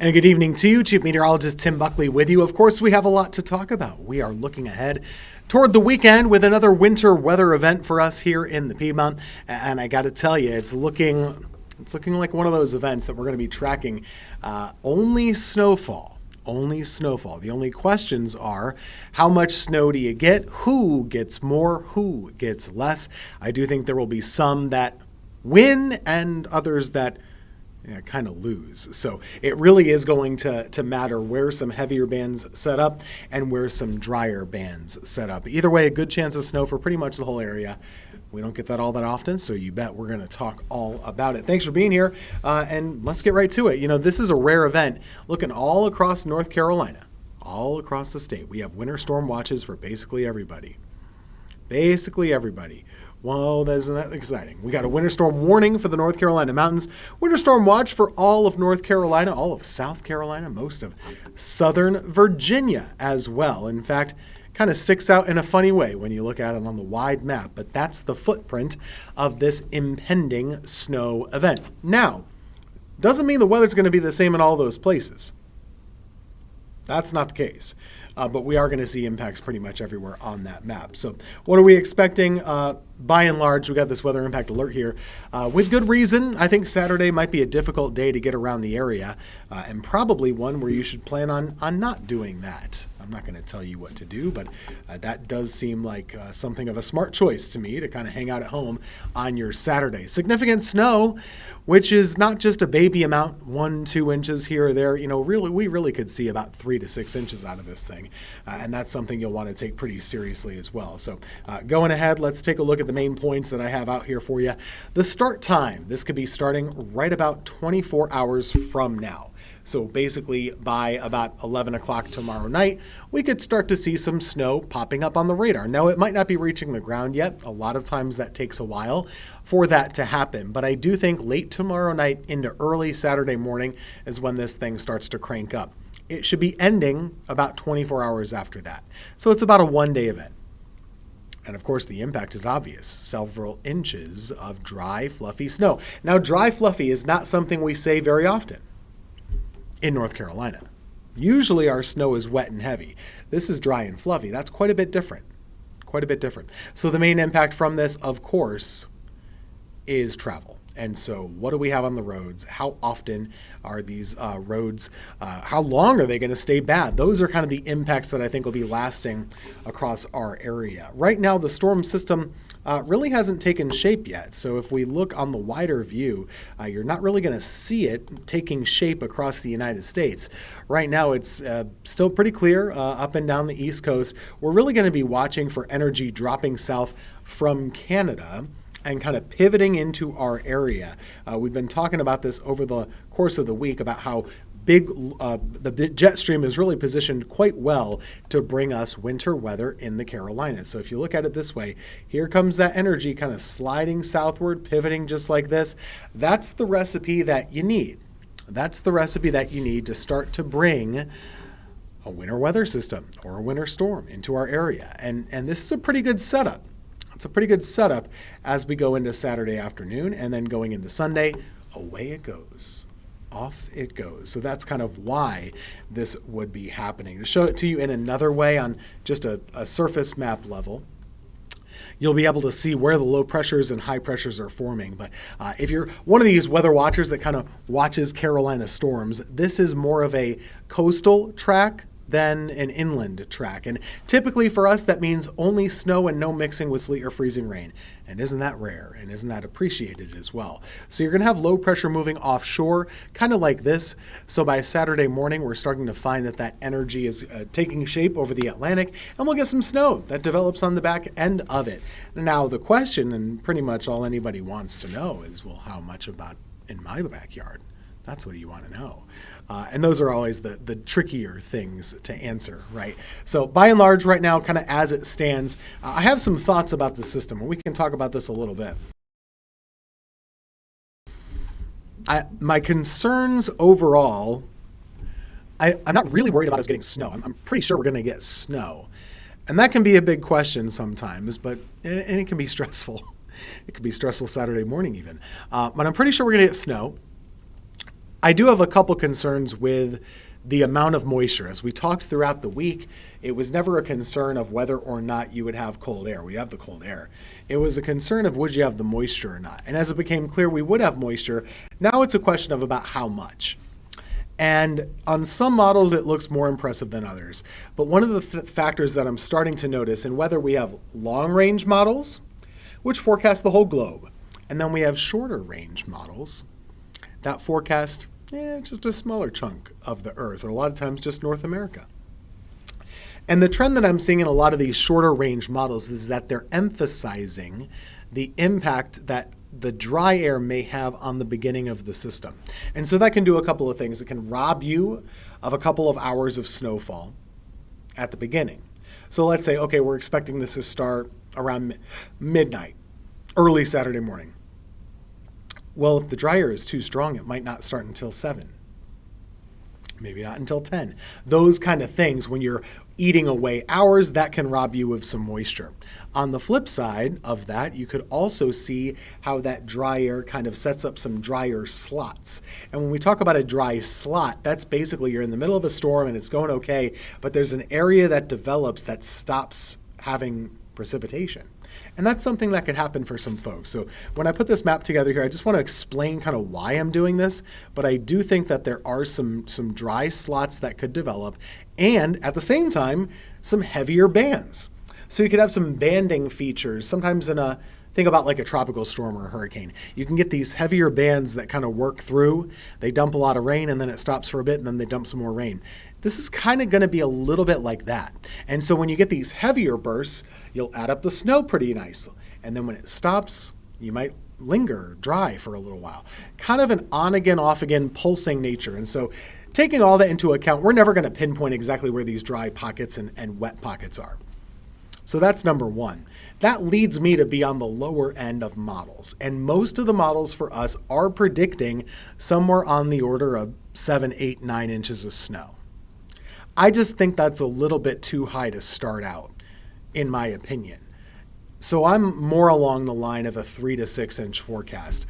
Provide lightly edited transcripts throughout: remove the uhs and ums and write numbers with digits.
And a good evening to you, Chief Meteorologist Tim Buckley with you. Of course, we have a lot to talk about. We are looking ahead toward the weekend with another winter weather event for us here in the Piedmont. And I got to tell you, it's looking like one of those events that we're going to be tracking. Only snowfall. Only snowfall. The only questions are, how much snow do you get? Who gets more? Who gets less? I do think there will be some that win and others that kind of lose. So it really is going to matter where some heavier bands set up and where some drier bands set up. Either way, a good chance of snow for pretty much the whole area. We don't get that all that often, so you bet we're going to talk all about it. Thanks for being here, and let's get right to it. You know, this is a rare event. Looking all across North Carolina, all across the state, we have winter storm watches for basically everybody. Basically everybody. Well, isn't that exciting? We got a winter storm warning for the North Carolina mountains, winter storm watch for all of North Carolina, all of South Carolina, most of southern Virginia as well. In fact, kind of sticks out in a funny way when you look at it on the wide map, but that's the footprint of this impending snow event. Now, doesn't mean the weather's going to be the same in all those places. That's not the case. But we are going to see impacts pretty much everywhere on that map. So what are we expecting? By and large, we got this weather impact alert here. With good reason, I think Saturday might be a difficult day to get around the area, and probably one where you should plan on not doing that. I'm not going to tell you what to do, but that does seem like something of a smart choice to me, to kind of hang out at home on your Saturday. Significant snow, which is not just a baby amount, 1-2 inches here or there. You know, we really could see about 3 to 6 inches out of this thing, and that's something you'll want to take pretty seriously as well. So going ahead, let's take a look at the main points that I have out here for you. The start time, this could be starting right about 24 hours from now. So basically by about 11 o'clock tomorrow night, we could start to see some snow popping up on the radar. Now, it might not be reaching the ground yet. A lot of times that takes a while for that to happen. But I do think late tomorrow night into early Saturday morning is when this thing starts to crank up. It should be ending about 24 hours after that. So it's about a one-day event. And of course, the impact is obvious. Several inches of dry, fluffy snow. Now, dry, fluffy is not something we say very often in North Carolina. Usually our snow is wet and heavy. This is dry and fluffy. That's quite a bit different. Quite a bit different. So the main impact from this, of course, is travel. And so what do we have on the roads? How often are these roads, how long are they going to stay bad? Those are kind of the impacts that I think will be lasting across our area. Right now, the storm system really hasn't taken shape yet. So if we look on the wider view, you're not really going to see it taking shape across the United States. Right now, it's still pretty clear up and down the East Coast. We're really going to be watching for energy dropping south from Canada and kind of pivoting into our area. We've been talking about this over the course of the week about how big the jet stream is really positioned quite well to bring us winter weather in the Carolinas. So if you look at it this way, here comes that energy kind of sliding southward, pivoting just like this. That's the recipe that you need. That's the recipe that you need to start to bring a winter weather system or a winter storm into our area. And this is a pretty good setup. It's a pretty good setup as we go into Saturday afternoon, and then going into Sunday, away it goes. Off it goes. So that's kind of why this would be happening. To show it to you in another way on just a surface map level, you'll be able to see where the low pressures and high pressures are forming. But if you're one of these weather watchers that kind of watches Carolina storms, this is more of a coastal track than an inland track. And typically for us, that means only snow and no mixing with sleet or freezing rain. And isn't that rare? And isn't that appreciated as well? So you're going to have low pressure moving offshore, kind of like this. So by Saturday morning, we're starting to find that energy is taking shape over the Atlantic, and we'll get some snow that develops on the back end of it. Now, the question, and pretty much all anybody wants to know, is, well, how much about in my backyard? That's what you want to know. And those are always the trickier things to answer, right? So by and large, right now, kind of as it stands, I have some thoughts about the system, and we can talk about this a little bit. My concerns overall, I'm not really worried about us getting snow. I'm pretty sure we're going to get snow. And that can be a big question sometimes, but and it can be stressful. It could be stressful Saturday morning even. But I'm pretty sure we're going to get snow. I do have a couple concerns with the amount of moisture. As we talked throughout the week, it was never a concern of whether or not you would have cold air. We have the cold air. It was a concern of would you have the moisture or not. And as it became clear we would have moisture, now it's a question of about how much. And on some models, it looks more impressive than others. But one of the factors that I'm starting to notice, and whether we have long-range models, which forecast the whole globe, and then we have shorter range models that forecast just a smaller chunk of the Earth, or a lot of times just North America. And the trend that I'm seeing in a lot of these shorter range models is that they're emphasizing the impact that the dry air may have on the beginning of the system. And so that can do a couple of things. It can rob you of a couple of hours of snowfall at the beginning. So let's say, okay, we're expecting this to start around midnight, early Saturday morning. Well, if the dry air is too strong, it might not start until 7. Maybe not until 10. Those kind of things, when you're eating away hours, that can rob you of some moisture. On the flip side of that, you could also see how that dry air kind of sets up some drier slots. And when we talk about a dry slot, that's basically you're in the middle of a storm and it's going okay, but there's an area that develops that stops having precipitation. And that's something that could happen for some folks. So when I put this map together here, I just want to explain kind of why I'm doing this, but I do think that there are some dry slots that could develop, and at the same time, some heavier bands. So you could have some banding features. Sometimes think about like a tropical storm or a hurricane. You can get these heavier bands that kind of work through. They dump a lot of rain and then it stops for a bit and then they dump some more rain. This is kind of going to be a little bit like that. And so when you get these heavier bursts, you'll add up the snow pretty nice. And then when it stops, you might linger dry for a little while. Kind of an on again, off again, pulsing nature. And so taking all that into account, we're never going to pinpoint exactly where these dry pockets and wet pockets are. So that's number one. That leads me to be on the lower end of models. And most of the models for us are predicting somewhere on the order of 7, 8, 9 inches of snow. I just think that's a little bit too high to start out, in my opinion. So I'm more along the line of a 3 to 6 inch forecast.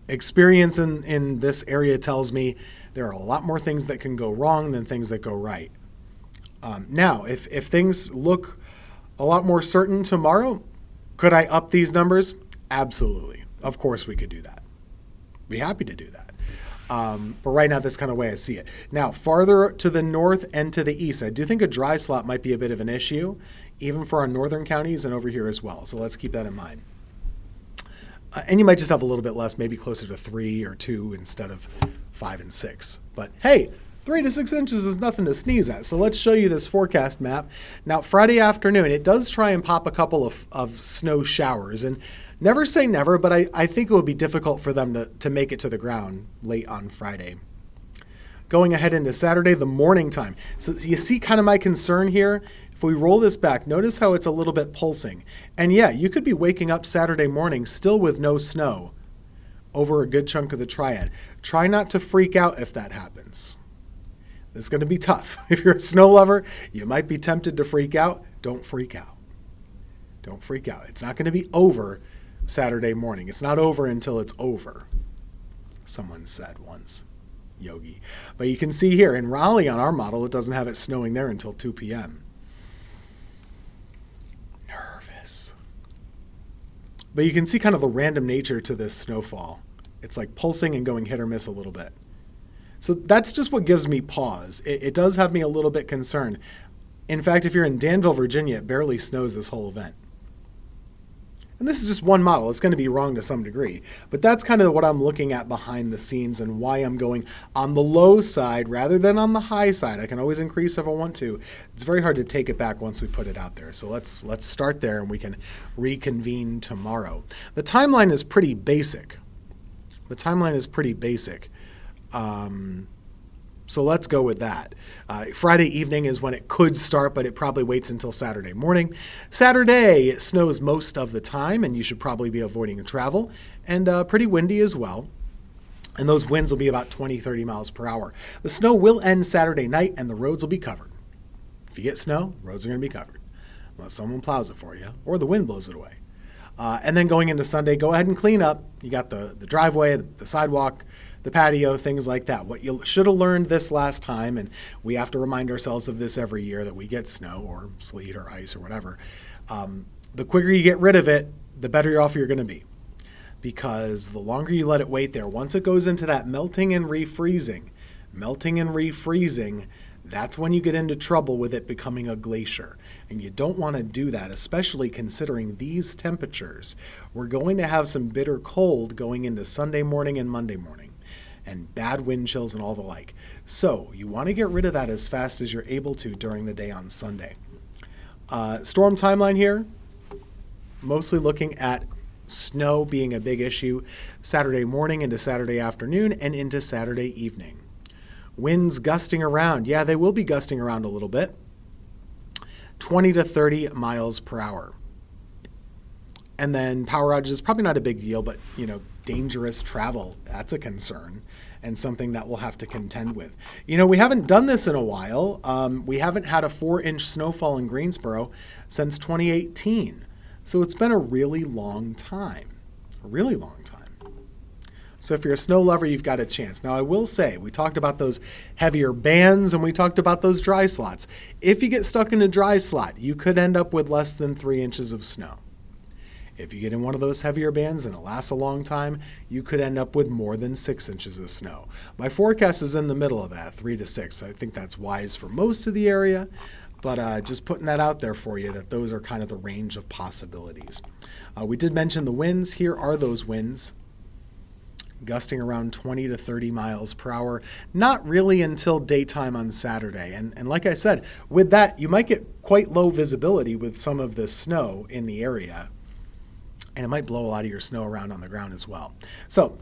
Experience in this area tells me there are a lot more things that can go wrong than things that go right. Now, if things look a lot more certain tomorrow, could I up these numbers? Absolutely. Of course we could do that. Be happy to do that. But right now, that's kind of the way I see it. Now, farther to the north and to the east, I do think a dry slot might be a bit of an issue, even for our northern counties and over here as well. So let's keep that in mind. And you might just have a little bit less, maybe closer to 3 or 2 instead of 5 and 6. But hey, 3 to 6 inches is nothing to sneeze at. So let's show you this forecast map. Now, Friday afternoon, it does try and pop a couple of snow showers. And never say never, but I think it would be difficult for them to make it to the ground late on Friday. Going ahead into Saturday, the morning time. So you see kind of my concern here? If we roll this back, notice how it's a little bit pulsing. And yeah, you could be waking up Saturday morning still with no snow over a good chunk of the triad. Try not to freak out if that happens. It's going to be tough. If you're a snow lover, you might be tempted to freak out. Don't freak out. Don't freak out. It's not going to be over Saturday morning. It's not over until it's over, someone said once, Yogi. But you can see here in Raleigh on our model, it doesn't have it snowing there until 2 p.m. Nervous. But you can see kind of the random nature to this snowfall. It's like pulsing and going hit or miss a little bit. So that's just what gives me pause. It does have me a little bit concerned. In fact, if you're in Danville, Virginia, it barely snows this whole event. And this is just one model. It's going to be wrong to some degree. But that's kind of what I'm looking at behind the scenes and why I'm going on the low side rather than on the high side. I can always increase if I want to. It's very hard to take it back once we put it out there. So let's start there and we can reconvene tomorrow. The timeline is pretty basic. So let's go with that. Friday evening is when it could start, but it probably waits until Saturday morning. Saturday, it snows most of the time, and you should probably be avoiding travel, and pretty windy as well. And those winds will be about 20, 30 miles per hour. The snow will end Saturday night, and the roads will be covered. If you get snow, roads are going to be covered, unless someone plows it for you, or the wind blows it away. And then going into Sunday, go ahead and clean up. You got the driveway, the sidewalk, the patio, things like that. What you should have learned this last time, and we have to remind ourselves of this every year that we get snow or sleet or ice or whatever, the quicker you get rid of it, the better off you're going to be. Because the longer you let it wait there, once it goes into that melting and refreezing, that's when you get into trouble with it becoming a glacier. And you don't want to do that, especially considering these temperatures. We're going to have some bitter cold going into Sunday morning and Monday morning, and bad wind chills and all the like. So you want to get rid of that as fast as you're able to during the day on Sunday. Storm timeline here, mostly looking at snow being a big issue Saturday morning into Saturday afternoon and into Saturday evening. Winds gusting around. Yeah, they will be gusting around a little bit. 20 to 30 miles per hour. And then power outages, probably not a big deal, but, dangerous travel, that's a concern and something that we'll have to contend with. We haven't done this in a while. We haven't had a 4-inch snowfall in Greensboro since 2018. So it's been a really long time. So if you're a snow lover, you've got a chance. Now, I will say, we talked about those heavier bands and we talked about those dry slots. If you get stuck in a dry slot, you could end up with less than 3 inches of snow. If you get in one of those heavier bands and it lasts a long time, you could end up with more than 6 inches of snow. My forecast is in the middle of that, 3 to 6. I think that's wise for most of the area, but just putting that out there for you that those are kind of the range of possibilities. We did mention the winds. Here are those winds. Gusting around 20 to 30 miles per hour, not really until daytime on Saturday. And like I said, with that, you might get quite low visibility with some of the snow in the area. And it might blow a lot of your snow around on the ground as well. So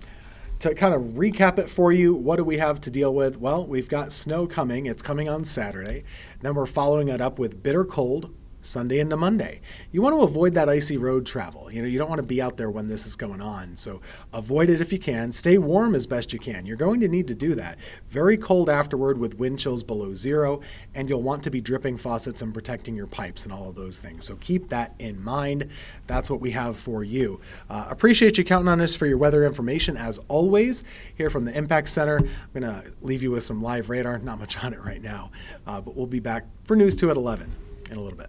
to kind of recap it for you, what do we have to deal with? Well, we've got snow coming. It's coming on Saturday. Then we're following it up with bitter cold Sunday into Monday. You want to avoid that icy road travel. You don't want to be out there when this is going on. So avoid it if you can. Stay warm as best you can. You're going to need to do that. Very cold afterward with wind chills below 0, and you'll want to be dripping faucets and protecting your pipes and all of those things. So keep that in mind. That's what we have for you. Appreciate you counting on us for your weather information as always here from the Impact Center. I'm going to leave you with some live radar. Not much on it right now, but we'll be back for News 2 at 11 in a little bit.